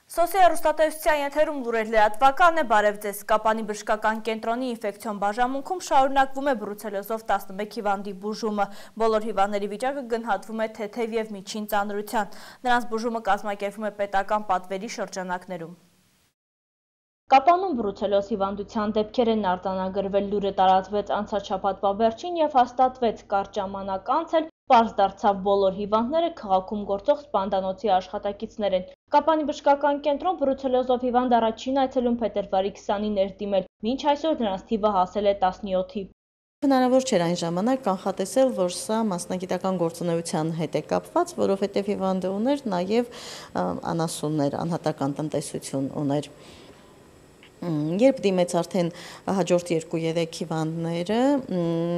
Սոսի հեռուստատեսության եթերում լուրեր լրատվական է, բարև ձեզ։ Կապանի բժշկական կենտրոնի ինֆեկցիոն բաժանմունքում շարունակվում է բրուցելոզով 11 հիվանդի բուժումը։ Բոլոր հիվանդների վիճակը գնահատվում է թեթև և միջին ծանրության։ Նրանց բուժումը կազմակերպվում է պետական պատվերի շրջանակներում։ Կապանում բրուցելոզ հիվանդության դեպքեր են արձանագրվել, լուրը տարածվեց անցած շաբաթվա վերջին և հաստատվեց կարճ ժամանակ անց էլ պարզ դարձավ բոլոր հիվանդները քաղաքում գործող սպանդանոցի աշխատակիցներ են։ Կապանի բժշկական կենտրոն բրուցելոզով հիվանդ առաջին այցելում փետրվարի 20-ին էր դիմել, մինչ այսօր նրանց թիվը հասել է 17-ի։ Հնարավոր չէր այն ժամանակ կանխատեսել, որ սա մասնագիտական գործունեության հետ է կապված, որովհետև հիվանդը ուներ նաև անասուններ, անհատական տնտեսություն ուներ։ Երբ դիմեց արդեն հաջորդ 2-3 հիվանդները,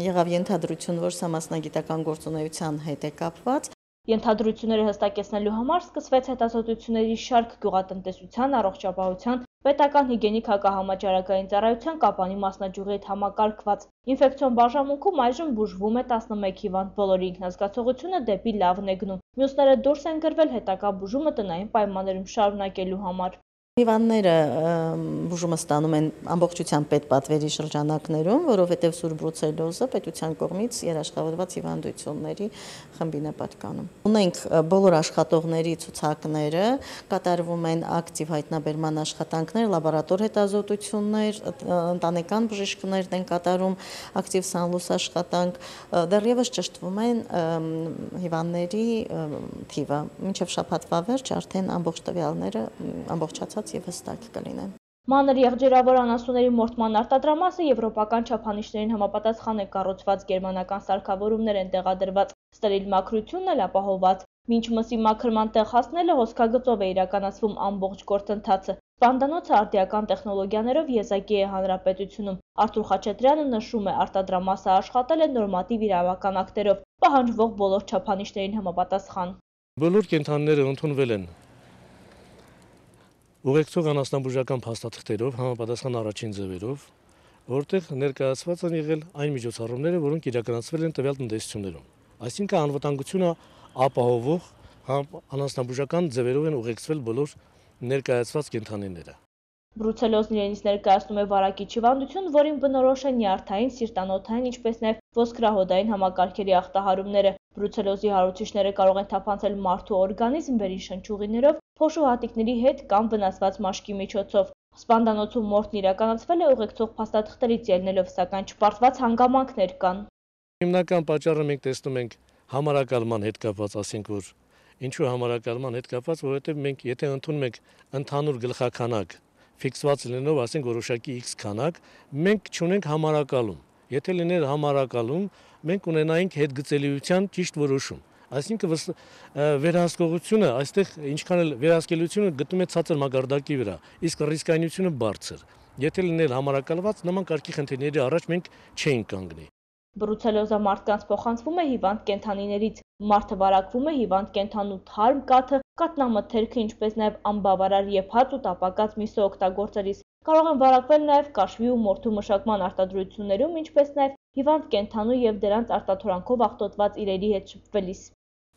եղավ ենթադրություն, որ սա մասնագիտական գործունեության հետ է կապված։ Ենթադրությունները հստակեցնելու համար սկսվեց հետազոտությունների շարք գյուղատնտեսության, առողջապահության, պետական հիգիենիկ հակահամաճարակային ծառայության Կապանի մասնաճյուղի հետ համակարգված ինֆեկցիոն բաժանմունքում այժմ բուժվում է 11 հիվանդ, բոլորի ինքնազգացողությունը դեպի լավն է գնում։ Մյուսները դուրս են գրվել հետագա բուժումը տնային պայմաններում շարունակելու համար։ Հիվանդները բուժումը ստանում են ամբողջությամբ պետպատվերի շրջանակներում, որովհետև սուր բրուցելոզը պետության կողմից երաշխավորված հիվանդությունների խմբին է պատկանում։ Ունենք բոլոր աշխատողների ցուցակները, կատարվում են ակտիվ հայտնաբերման աշխատանքներ, լաբորատոր հետազոտություններ, ընտանեկան բժիշկներն են կատարում ակտիվ սանլուս աշխատանք, դեռևս ճշտվում են հիվանդների թիվը։ Մինչև շաբաթվա վերջ արդեն ամբողջ տվյալները ամբողջացած և հստակ կլինեն։ Մանր եղջերավոր անասունների մորթման արտադրամասը եվրոպական չափանիշներին համապատասխան է կառուցված, գերմանական սարքավորումներ են տեղադրված, ստերիլ մաքրությունն էլ ապահովված։ Մինչ մսի մաքրման տեղ հասնելը հոսքագծով է իրականացվում ամբողջ գործընթացը։ Սպանդանոցը արդիական տեխնոլոգիաներով եզակի է հանրապետությունում։ Արթուր Խաչատրյանը նշում է, արտադրամասը աշխատել է նորմատիվ իրավական ակտերով, պահանջվող բոլոր չափանիշներին համապատասխան։ Բոլոր կենդանիները ընդունվել են ուղեկցող անասնաբուժական փաստաթղթերով, համապատասխան առաջին ձևերով, որտեղ ներկայացված են եղել այն միջոցառումները, որոնք իրականացվել են տվյալ տնտեսություններում։ Այսինքն անվտանգությունը ապահովող անասնաբուժական ձևերով են ուղեկցվել բոլոր ներկայացված կենդանիները։ Բրուցելոզն իրենից ներկայացնում է վարակիչ հիվանդություն, որին բնորոշ են նյարդային, սիրտանոթային, ինչպես նաև ոսկրահոդային համակարգերի ախտահարումները։ Բրուցելոզի հարուցիչները կարող են թափանցել մարդու օրգանիզմ վերին շնչուղիներով, փոշու հատիկների հետ կամ վնասված մաշկի միջոցով։ Սպանդանոցում մորթն իրականացվել է ուղեկցող փաստաթղթերից ելնելով, սակայն չպարտված հանգամանքներ կան։ Հիմնական պատճառը մենք տեսնում ենք համարակալման հետ կապված, ասենք որ ինչու համարակալման հետ կապված, որովհետև մենք եթե ընդունում ենք ընդհանուր գլխաքանակ ֆիքսված լինելով, ասենք որոշակի X քանակ, մենք չունենք համարակալում։ Եթե լիներ համարակալում, մենք ունենայինք հետգծելիության ճիշտ որոշում։ Այսինքն վերահսկողությունը այստեղ ինչքան էլ վերահսկելիությունը գտնում է ցածր մակարդակի վրա, իսկ ռիսկայնությունը բարձր։ Եթե լիներ համարակալված, նման կարգի խնդիրների առաջ մենք չէինք կանգնի։ Բրուցելոզը մարդկանց փոխանցվում է հիվանդ կենդանիներից։ Մարդը վարակվում է հիվանդ կենդանու թարմ կաթը, կաթնամթերքը, ինչպես նաև անբավարար եփած ու տապակած միսը օգտագործելիս։ Կարող են վարակվել նաև կաշվի ու մորթու մշակման արտադրություններում, ինչպես նաև հիվանդ կենդանու և դրանց արտաթորանքով աղտոտված իրերի հետ շփվելիս։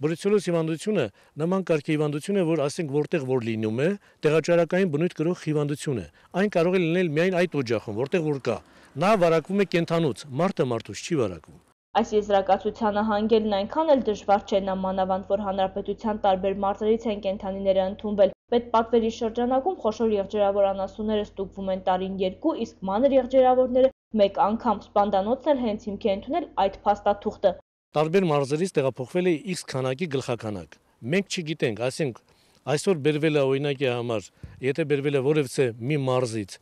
Բրուցելոզ հիվանդությունը նման կարգի հիվանդություն է, որ ասենք որտեղ որ լինում է, տեղաճարակային բնույթ կրող հիվանդություն է։ Այն կարող է լինել միայն այդ օջախում, որտեղ որ կա։ Նա վարակվում է կենդանուց, մարդը մարդուց չի վարակվում։ Այս եզրակացությանը հանգելն այնքան էլ դժվար չէ, մանավանդ որ հանրապետության տարբեր մարզերից են կենդանիները ընդունվել։ Պետպատվերի շրջանակում խոշոր եղջերավոր անասունները ստուգվում են տարին 2, իսկ մանր եղջերավորները 1 անգամ։ Սպանդանոցն էլ հենց հիմք է ընդունել այդ փաստաթուղթը։ Տարբեր մարզերից տեղափոխվել է X քանակի գլխաքանակ։ Մենք չգիտենք, ասենք այսօր բերվել է օրինակի համար, եթե բերվել է որևէ մի մարզից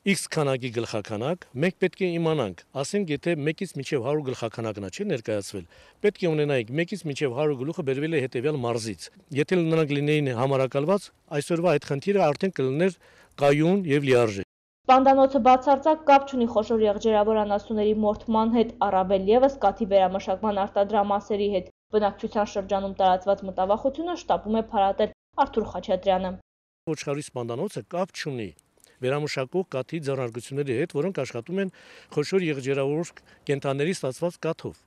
X քանակի գլխաքանակ, մենք պետք է իմանանք, ասենք եթե 1-ից մինչև 100 գլխաքանակն է ներկայացվել, պետք է ունենայինք 1-ից մինչև 100 գլուխը բերվել է հետևյալ մարզից։ Եթե նրանք լինեին համարակալված, այսօրվա այդ խնդիրը արդեն կլիներ կայուն եւ լիարժեք։ Սպանդանոցը բացարձակ կապ չունի խոշոր եղջերավոր անասունների մորթման հետ, առավել ևս կաթի վերամշակման արտադրամասերի հետ։ Բնակչության շրջանում տարածված մտավախությունը շտապում է փարատել Արթուր Խաչատրյանը։ Ոչխարի սպանդանոցը կապ չունի վերամշակող կաթի ձեռնարկությունների հետ, որոնք աշխատում են խոշոր եղջերավոր կենդանիների ստացված կաթով։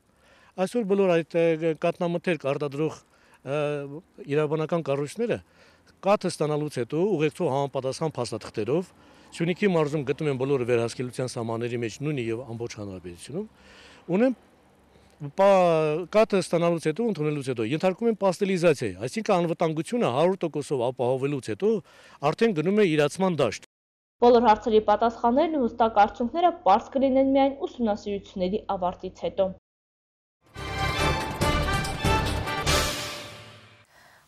Այսօր բոլոր այդ կաթնամթերք արտադրող իրավաբանական կառույցները Կաթը ստանալուց հետո ուղեկցող համապատասխան փաստաթղթերով Սյունիքի մարզում գտնում են բոլոր վերահսկելիության սահմանների մեջ նույնի եւ ամբողջ հանրապետությունում ունեն կաթը ստանալուց հետո ընդունելուց հետո ենթարկում են պաստելիզացիայի, այսինքն անվտանգությունը 100%-ով ապահովելուց հետո արդեն գնում է իրացման դաշտ։ Բոլոր հարցերի պատասխաններն ու հստակ արդյունքները պարզ կլինեն միայն ուսումնասիրությունների ավարտից հետո։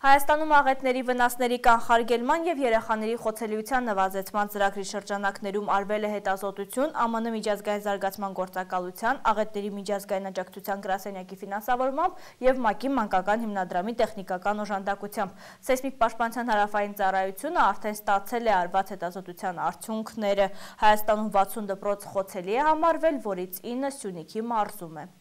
Հայաստանում աղետների վնասների կանխարգելման և երեխաների խոցելիության նվազեցման ծրագրի շրջանակներում արվել է հետազոտություն ԱՄՆ միջազգային զարգացման գործակալության, աղետների միջազգային աջակցության գրասենյակի ֆինանսավորմամբ և ՄԱԿ-ի մանկական հիմնադրամի տեխնիկական օժանդակությամբ։ Սեյսմիկ պաշտպանության հարավային ծառայությունը արդեն ստացել է արված հետազոտության արդյունքները։ Հայաստանում 60 դպրոց խոցելի է համարվել, որից 9 Սյունիքի մարզում է։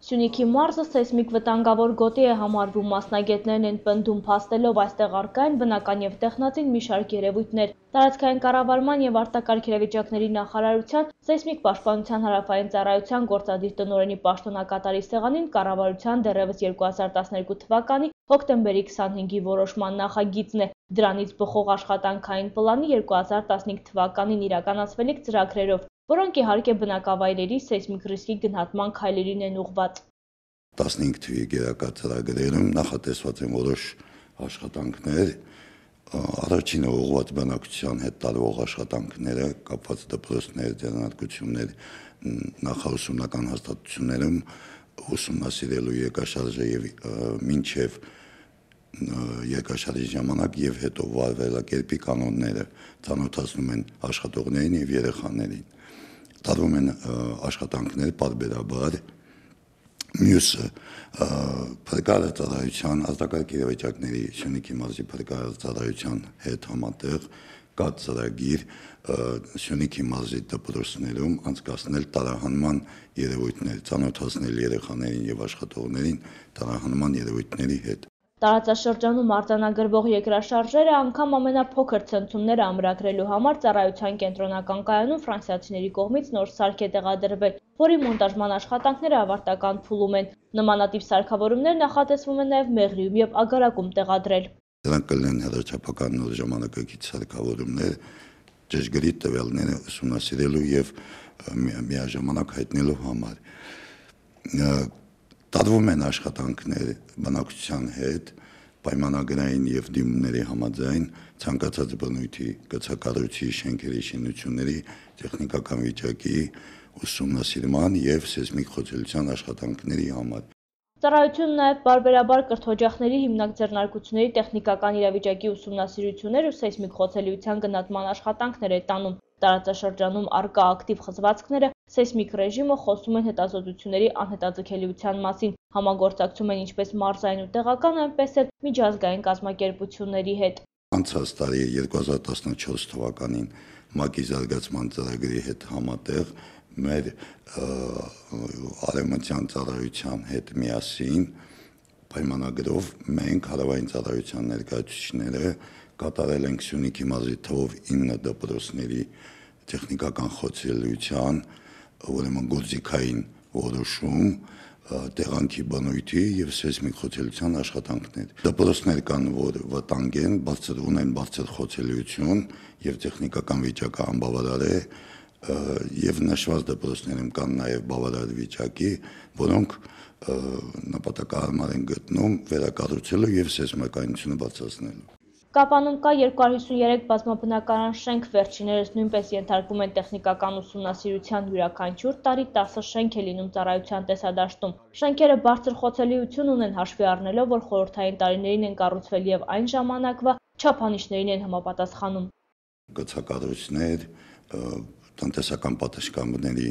Սյունիքի մարզը սեյսմիկ վտանգավոր գոտի է համարվում, մասնագետներն են պնդում, փաստելով այստեղ առկա են բնական և տեխնածին մի շարք երևույթներ։ Տարածքային կառավարման և արտակարգ իրավիճակների նախարարության, սեյսմիկ պաշտպանության հարավային ծառայության գործադիր տնօրենի պաշտոնակատարի սեղանին կառավարության դեռևս 2012 թվականի հոկտեմբերի 25-ի որոշման նախագիծն է։ Դրանից բխող աշխատանքային պլանի 2015 թվականին իրականացվելիք ծրագրերով, որոնք իհարկե բնակավայրերի սեյսմիկ ռիսկի գնահատման քայլերին են ուղղված։ 15 թվականի գերակա ծրագրերում նախատեսված են որոշ աշխատանքներ, առաջինը ուղղված բնակչության հետ տարվող աշխատանքները, կապված դպրոցներ, ձեռնարկություններ, նախաուսումնական հաստատություններում ուսումնասիրելու երկաշարժը եւ մինչեւ երկաշարժի ժամանակ եւ հետո վարվելակերպի կանոնները ծանոթացնում են աշխատողներին եւ երեխաներին։ Տարվում են աշխատանքներ պարբերաբար։ Մյուսը փրկարարծառայության, արտակարգ իրավիճակների Սյունիքի մարզի փրկարարծառայության հետ համատեղ կա ծրագիր Սյունիքի մարզի դպրոցներում անցկացնել տարահանման երևույթներ, ծանոթացնել երեխաներին եւ աշխատողներին տարահանման երևույթների հետ։ Տարածաշրջանում արձանագրվող երկրաշարժերը անգամ ամենափոքր ցնցումները ամրագրելու համար ծառայության կենտրոնական կայանում ֆրանսիացիների կողմից նոր սարք է տեղադրվել, որի մոնտաժման աշխատանքները ավարտական փուլում են։ Նմանատիպ սարքավորումներ նախատեսվում է նաև Մեղրիում եւ Ագարակում տեղադրել։ Դրանք կլինեն հեռաչափական նոր ժամանակակից սարքավորումներ, ճշգրիտ տվյալները ուսումնասիրելու եւ միաժամանակ հայտնելու համար։ Տարվում են աշխատանքներ բնակչության հետ, պայմանագրային եւ դիմումների համաձայն ցանկացած բնույթի, կցակառույցի, շենքերի, շինությունների տեխնիկական վիճակի ուսումնասիրման եւ սեյսմիկ խոցելիության աշխատանքների համար։ Ծառայությունն նաև պարբերաբար կրթօջախների հիմնակ ձեռնարկությունների տեխնիկական իրավիճակի ուսումնասիրություններ ու սեյսմիկ խոցելիության գնահատման աշխատանքներ է տանում։ Տարածաշրջանում առկա ակտիվ խզվածքները սեյսմիկ ռեժիմը խոսում են հետազոտությունների անհետաձգելիության մասին, համագործակցում են ինչպես մարզային ու տեղական, այնպես էլ միջազգային կազմակերպությունների հետ։ Անցած տարի 2014 թվականին ՄԱԿ-ի զարգացման ծրագրի հետ համատեղ մեր արևմտյան ծառայության հետ միասին պայմանագրով մենք հարավային ծառայության ներկայացուցիչները կատարել ենք Սյունիքի մարզի թվով 9 դպրոցների տեխնիկական խոցելիության, ուրեմն գործիքային որոշում, տեղանքի բնույթի եւ սեյսմիկ խոցելիության աշխատանքներ։ Դպրոցներ կան, որ վտանգ են, ունեն բարձր խոցելիություն եւ տեխնիկական վիճակը անբավարար է, եւ նշված դպրոցներում կան նաեւ բավարար վիճակի, որոնք նպատակահարմար են գտնում վերակառուցելու եւ սեյսմականությունը բարձրացնելու։ Կապանում կա 253 բազմաբնակարան շենք, վերջիներս նույնպես ենթարկվում են տեխնիկական ուսումնասիրության, յուրաքանչյուր տարի 10 շենք է լինում ծառայության տեսադաշտում։ Շենքերը բարձր խոցելիություն ունեն, հաշվի առնելով, որ խորհրդային տարիներին են կառուցվել եւ այն ժամանակվա չափանիշներին են համապատասխանում։ Գծակառույցներ, տնտեսական պատշգամբների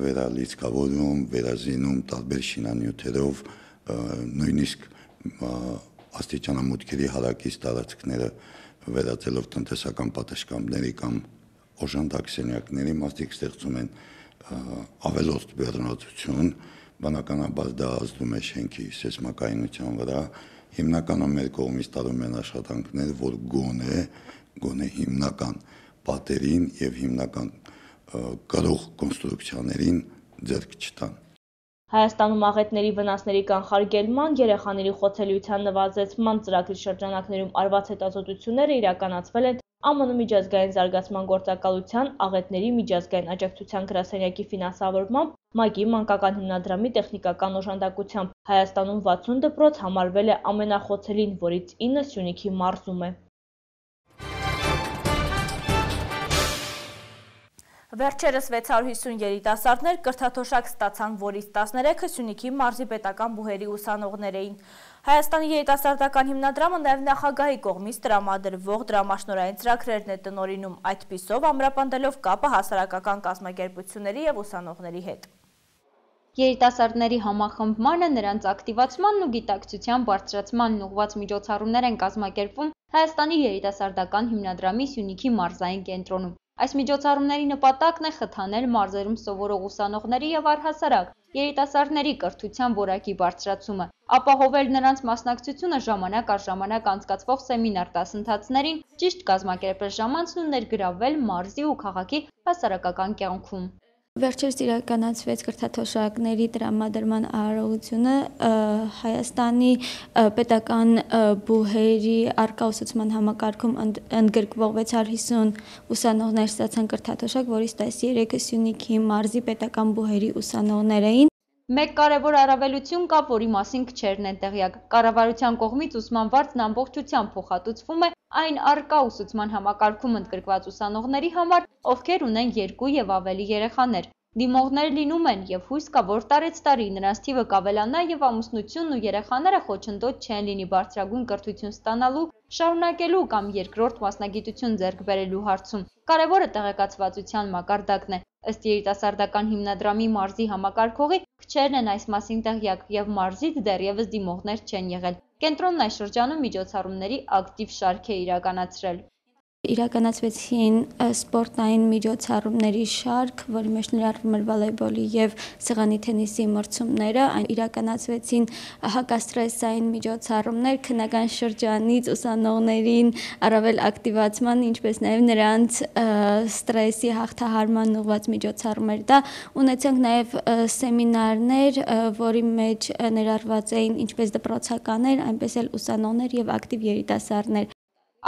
վերալիցքավորում, վերազինում տարբեր շինանյութերով, նույնիսկ աստիճանամուտքերի հարակից տարածքները վերածելով տնտեսական պատշգամբների կամ օժանդակ սենյակների մասնիկ ստեղծում են ավելորդ բեռնվածություն, բնականաբար դա ազդում է շենքի սեյսմակայնության վրա։ Հիմնականում մեր կողմից տարվում են աշխատանքներ, որ գոնե հիմնական պատերին եւ հիմնական կրող կոնստրուկցիաներին ձեռք չտան։ Հայաստանում աղետների վնասների կանխարգելման, երեխաների խոցելիության նվազեցման ծրագրի շրջանակներում արված հետազոտությունները իրականացվել են ԱՄՆ միջազգային զարգացման գործակալության աղետների միջազգային աջակցության գրասենյակի ֆինանսավորմամբ ՄԱԿ-ի մանկական հիմնադրամի տեխնիկական օժանդակությամբ։ Հայաստանում 60 դպրոց համարվել է ամենախոցելին, որից 9 Սյունիքի մարզում է։ Վերջերս 650 երիտասարդներ կրթաթոշակ ստացան, որից 13-ը Սյունիքի մարզի պետական բուհերի ուսանողներ էին։ Հայաստանի երիտասարդական հիմնադրամը նաև նախագահի կողմից տրամադրվող դրամաշնորհային ծրագրերն է տնօրինում, այդպիսով ամրապնդելով կապը հասարակական կազմակերպությունների և ուսանողների հետ։ Երիտասարդների համախմբմանը, նրանց ակտիվացմանն ու գիտակցության բարձրացմանն ուղղված միջոցառումներ են կազմակերպվում Հայաստանի երիտասարդական հիմնադրամի Սյունիքի մարզային կենտրոնում։ Այս միջոցառումների նպատակն է խթանել մարզերում սովորող ուսանողների և առհասարակ երիտասարդների կրթության որակի բարձրացումը, ապահովել նրանց մասնակցությունը ժամանակ առ ժամանակ անցկացվող սեմինար դասընթացներին, ճիշտ կազմակերպել ժամանցն ու ներգրավվել մարզի ու քաղաքի հասարակական կյանքում։ Վերջերս իրականացվեց կրթաթոշակների տրամադրման արարողությունը Հայաստանի պետական բուհերի առկա ուսուցման համակարգում ընդգրկվող 650 ուսանողներ ստացան կրթաթոշակ, որից 13-ը Սյունիքի մարզի պետական բուհերի ուսանողներ էին։ Մեկ կարևոր առավելություն կա, որի մասին քչերն են տեղյակ։ Կառավարության կողմից ուսման վարձն ամբողջությամբ փոխհատուցվում է այն առկա ուսուցման համակարգում ընդգրկված ուսանողների համար, ովքեր ունեն 2 և ավելի երեխաներ։ Դիմողներ լինում են և հույս կա, որ տարեցտարի նրանց թիվը կավելանա և ամուսնությունն ու երեխաները խոչընդոտ չեն լինի բարձրագույն կրթություն ստանալու, շարունակելու կամ երկրորդ մասնագիտություն ձեռք բերելու հարցում։ Կարևորը տեղեկացվածության մակարդակն է։ Ըստ երիտասարդական հիմնադրամի մարզի համակարգողի, քչերն են այս մասին տեղյակ և մարզից դեռևս դիմողներ չեն եղել։ Կենտրոնն այս շրջանում միջոցառումների ակտիվ շարք է իրականացրել։ Իրականացվեցին սպորտային միջոցառումների շարք, որի մեջ ներառվում էր վոլեյբոլի և սեղանի թենիսի մրցումները, իրականացվեցին հակաստրեսային միջոցառումներ, քննական շրջանից ուսանողներին առավել ակտիվացման, ինչպես նաև նրանց ստրեսի հաղթահարման ուղղված միջոցառումներ։ Դա ունեցանք նաև սեմինարներ, որի մեջ ներառված էին ինչպես դպրոցականներ, այնպես էլ ուսանողներ և ակտիվ երիտասարդներ։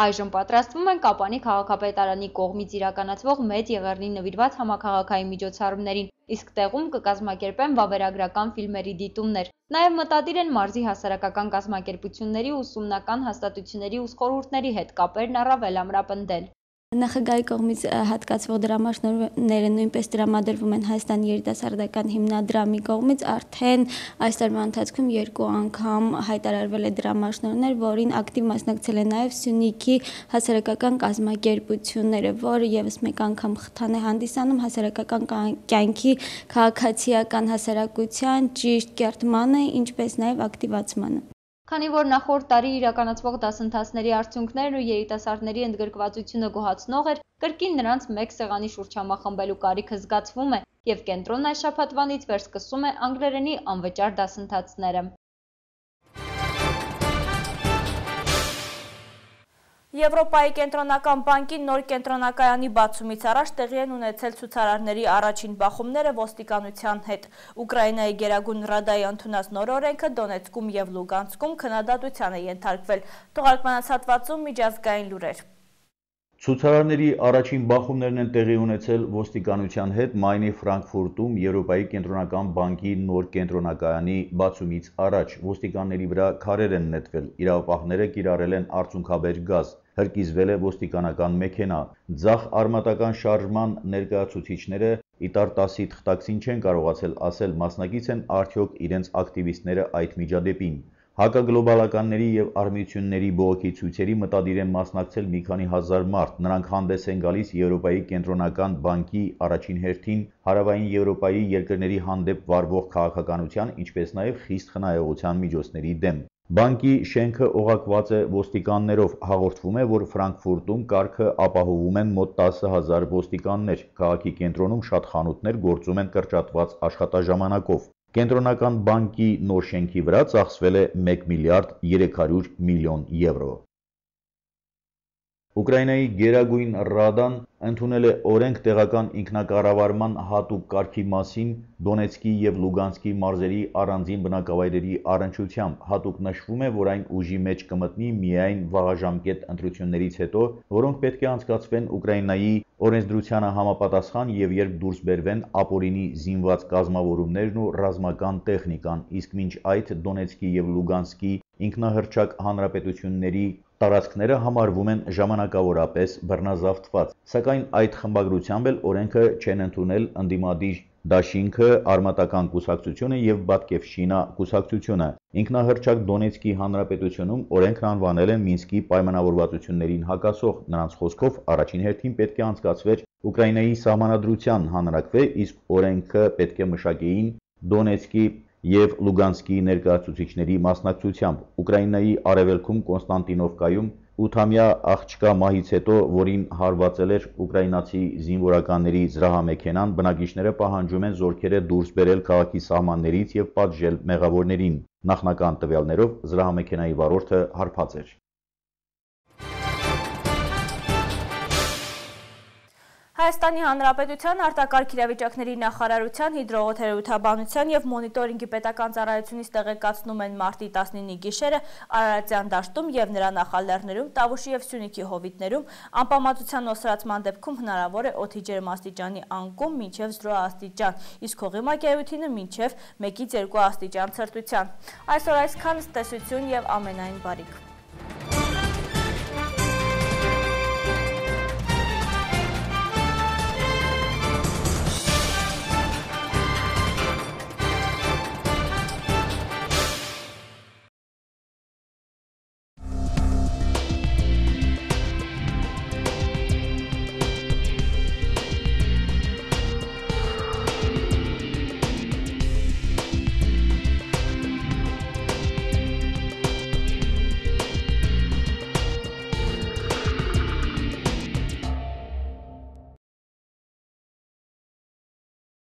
Այժմ պատրաստվում են Կապանի քաղաքապետարանի կողմից իրականացվող Մեծ Եղեռնի նվիրված համաքաղաքային միջոցառումներին, իսկ տեղում կկազմակերպեն վավերագրական ֆիլմերի դիտումներ։ Նաև մտադիր են մարզի հասարակական կազմակերպությունների ու ուսումնական հաստատությունների ու խորհուրդների հետ կապերն առավել ամրապնդել։ Նախագահի կողմից հատկացվող դրամաշնորհները նույնպես տրամադրվում են Հայաստանի երիտասարդական հիմնադրամի կողմից, արդեն այս տարվա ընթացքում 2 անգամ հայտարարվել է դրամաշնորհներ, որին ակտիվ մասնակցել է նաև Սյունիքի հասարակական կազմակերպությունները, որը ևս մեկ անգամ խթան է հանդիսանում հասարակական կյանքի քաղաքացիական հասարակության ճիշտ կերտմանը, ինչպես նաև ակտիվացմանը։ Քանի որ նախորդ տարի իրականացվող դասընթացների արդյունքներն ու երիտասարդների ընդգրկվածությունը գոհացնող էր, կրկին նրանց մեկ սեղանի շուրջ համախմբելու կարիքը զգացվում է, և կենտրոնն այս շաբաթվանից վերսկսում է անգլերենի անվճար դասընթացները։ Եվրոպայի կենտրոնական բանկի նոր կենտրոնակայանի բացումից առաջ տեղի են ունեցել ցուցարարների առաջին բախումները ոստիկանության հետ։ Ուկրաինայի Գերագույն ռադայի ընդունած նոր օրենքը Դոնեցկում և Լուգանսկում քննադատության է ենթարկվել։ Թողարկմանած հատվածում միջազգային լուրեր։ Ցուցարարների առաջին բախումներն են տեղի ունեցել ոստիկանության հետ մայիսի Ֆրանկֆուրտում Եվրոպայի կենտրոնական բանկի նոր կենտրոնակայանի բացումից առաջ։ Ոստիկանների վրա քարեր են նետվել, իրավապահները կիրառել են արցունքաբեր գազ, հրկիզվել է ոստիկանական մեքենա։ Ձախ արմատական շարժման ներկայացուցիչները Իտար 10-ի թղթակցին չեն կարողացել ասել մասնակից են արդյոք իրենց ակտիվիստները այդ միջադեպին։ Հակագլոբալականների և արմիությունների բողոքի ցույցերի մտադիր են մասնակցել մի քանի հազար մարդ։ Նրանք հանդես են գալիս Եվրոպայի կենտրոնական բանկի առաջին հերթին հարավային Եվրոպայի երկրների հանդեպ վարվող քաղաքականության, ինչպես նաև խիստ խնայողության միջոցների դեմ։ Բանկի շենքը օղակված է ոստիկաններով, հաղորդվում է, որ Ֆրանկֆուրտում կարգը ապահովում են մոտ 10,000 ոստիկաններ։ Քաղաքի կենտրոնում շատ խանութներ գործում են կրճատված աշխատաժամանակով։ Կենտրոնական բանկի նոր շենքի վրա ծախսվել է 1 միլիարդ 300 միլիոն եվրո։ Ուկրաինայի Գերագույն Ռադան ընդունել է օրենք տեղական ինքնակառավարման հատուկ կարգի մասին Դոնեցկի և Լուգանսկի մարզերի առանձին բնակավայրերի առնչությամբ։ Հատուկ նշվում է, որ այն ուժի մեջ կմտնի միայն վաղաժամկետ ընտրություններից հետո, որոնք պետք է անցկացվեն Ուկրաինայի օրենսդրությանը համապատասխան և երբ դուրս բերվեն ապօրինի զինված կազմավորումներն ու ռազմական տեխնիկան, իսկ մինչ այդ Դոնեցկի և Լուգանսկի ինքնահռչակ հանրապետությունների տարածքները համարվում են ժամանակավորապես բռնազավթված, սակայն այդ խմբագրությամբ էլ օրենքը չեն ընդունել ընդդիմադիր դաշինքը, Արմատական կուսակցությունը և Բատկևշինա կուսակցությունը։ Ինքնահռչակ Դոնեցկի հանրապետությունում օրենքն անվանել են Մինսկի պայմանավորվածություններին հակասող, նրանց խոսքով առաջին հերթին պետք է անցկացվեր Ուկրաինայի սահմանադրության հանրաքվե, իսկ օրենքը պետք է մշակեին Դոնեցկի և Լուգանսկի ներկայացուցիչների մասնակցությամբ։ Ուկրաինայի արևելքում Կոնստանտինովկայում 8-ամյա աղջկա մահից հետո, որին հարվածել էր ուկրաինացի զինվորականների զրահամեքենան, բնակիչները պահանջում են զորքերը դուրս բերել քաղաքի սահմաններից և պատժել մեղավորներին։ Նախնական տվյալներով զրահամեքենայի վարորդը հարբած էր։ Հայաստանի Հանրապետության արտակարգ իրավիճակների նախարարության հիդրոթերապևտաբանության և մոնիտորինգի պետական ծառայությունից տեղեկացնում են մարտի 19-ի գիշերը Արարատյան դաշտում և նրա նախալեռներում, Տավուշի և Սյունիքի հովիտներում անպամատության նոսրացման դեպքում հնարավոր է օդի ջերմաստիճանի անկում մինչև 0 աստիճան, իսկ հողի մակերևույթինը մինչև 1-2 աստիճան ցրտության։ Այսօր այսքան, տեսություն և ամենայն բարիք։